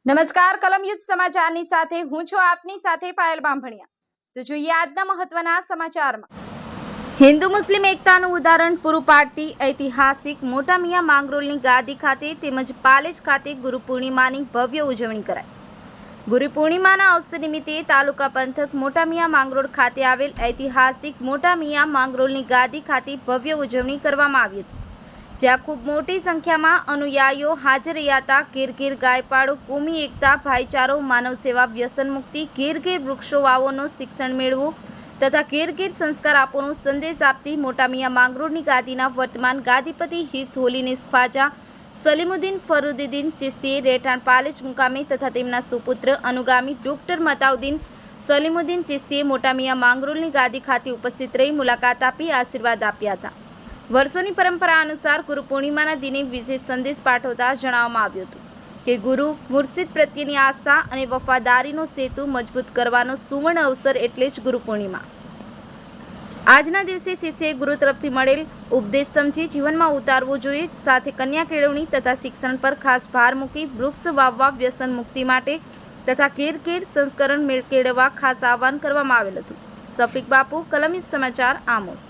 નમસ્કાર કલમ યુદ્ધ સમાચારની સાથે હું છું આપની સાથે પાયલ બાંભણિયા। તો જોઈએ આજના મહત્વના સમાચારમાં। હિન્દુ મુસ્લિમ એકતાનું ઉદાહરણ પૂરું પાડતી ઐતિહાસિક મોટા મિયા માંગરોળની ગાદી ખાતે તેમજ પાલેજ ખાતે ગુરુ પૂર્ણિમાની ભવ્ય ઉજવણી કરાઈ। ગુરુ પૂર્ણિમાના અવસર નિમિત્તે તાલુકા પંથક મોટા મિયા માંગરોળ ખાતે આવેલ ઐતિહાસિક મોટા મિયા માંગરોળની ગાદી ખાતે ભવ્ય ઉજવણી કરવામાં આવી હતી, જ્યાં ખૂબ મોટી સંખ્યામાં અનુયાયીઓ હાજર રહ્યા હતા। ઘેર ઘેર ગાય પાડો, કોમી એકતા, ભાઈચારો, માનવ સેવા, વ્યસન મુક્તિ, ઘેર ઘેર વૃક્ષો વાવોનું શિક્ષણ મેળવો તથા ઘેર ઘેર સંસ્કાર આપવાનો સંદેશ આપતી મોટા મિયા માંગરોળની ગાદીના વર્તમાન ગાદીપતિ હિઝ હોલીનેસ ખ્વાજા સલીમુદ્દીન ફરુદ્દીન ચિશ્તીએ રહેઠાણ પાલેજ મુકામે તથા તેમના સુપુત્ર અનુગામી ડોક્ટર મતાઉદ્દીન સલીમુદ્દીન ચિશ્તીએ મોટા મિયા માંગરોળની ગાદી ખાતે ઉપસ્થિત રહી મુલાકાત આપી આશીર્વાદ આપ્યા હતા। વર્ષોની પરંપરા અનુસાર ગુરુ પૂર્ણિમાના દિને વિશેષ સંદેશ પાઠવતા જણાવવામાં આવ્યું હતું કે ગુરુ મુર્શિદ પ્રત્યેની આસ્થા અને વફાદારીનો સેતુ મજબૂત કરવાનો સુવર્ણ અવસર એટલે જ ગુરુ પૂર્ણિમા। આજના દિવસે શિષ્યએ ગુરુ તરફથી મળેલ ઉપદેશ સમજી જીવનમાં ઉતારવો જોઈએ। સાથે કન્યા કેળવણી તથા શિક્ષણ પર ખાસ ભાર મૂકી વૃક્ષ વાવવા, વ્યસન મુક્તિ માટે તથા ઘેર ઘેર સંસ્કરણ કેળવવા ખાસ આહ્વાન કરવામાં આવેલ હતું। સફીક બાપુ, કલમ યુદ્ધ સમાચાર, આમોદ।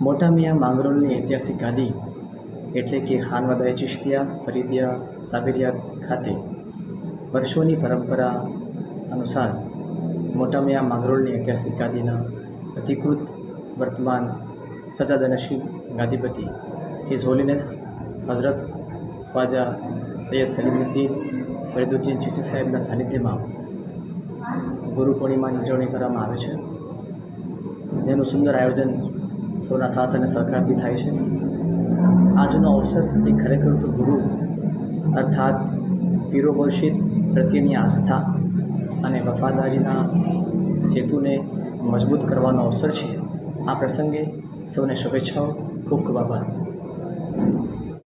મોટા મિયા માંગરોળની ઐતિહાસિક ગાદી એટલે કે ખાનવાદાએ ચિશ્તિયા ફરીદિયા સાબિરિયા ખાતે વર્ષોની પરંપરા અનુસાર મોટા મિયા માંગરોળની ઐતિહાસિક ગાદીના અધિકૃત વર્તમાન સજાદનશીબ ગાદીપતિ હિઝ હોલીનેસ હઝરત ખ્વાજા સૈયદ સલીમુદ્દીન ફરીદુદ્દીન ચિશ્તી સાહેબના સાનિધ્યમાં ગુરુ પૂર્ણિમાની ઉજવણી કરવામાં આવે છે, જેનું સુંદર આયોજન સૌના સાથ અને સહકારથી થાય છે। આજનો અવસર એ ખરેખર તો ગુરુ અર્થાત પીરો મુર્શિદ પ્રત્યેની આસ્થા અને વફાદારીના સેતુને મજબૂત કરવાનો અવસર છે। આ પ્રસંગે સૌને શુભેચ્છાઓ। ખૂબ ખૂબ આભાર।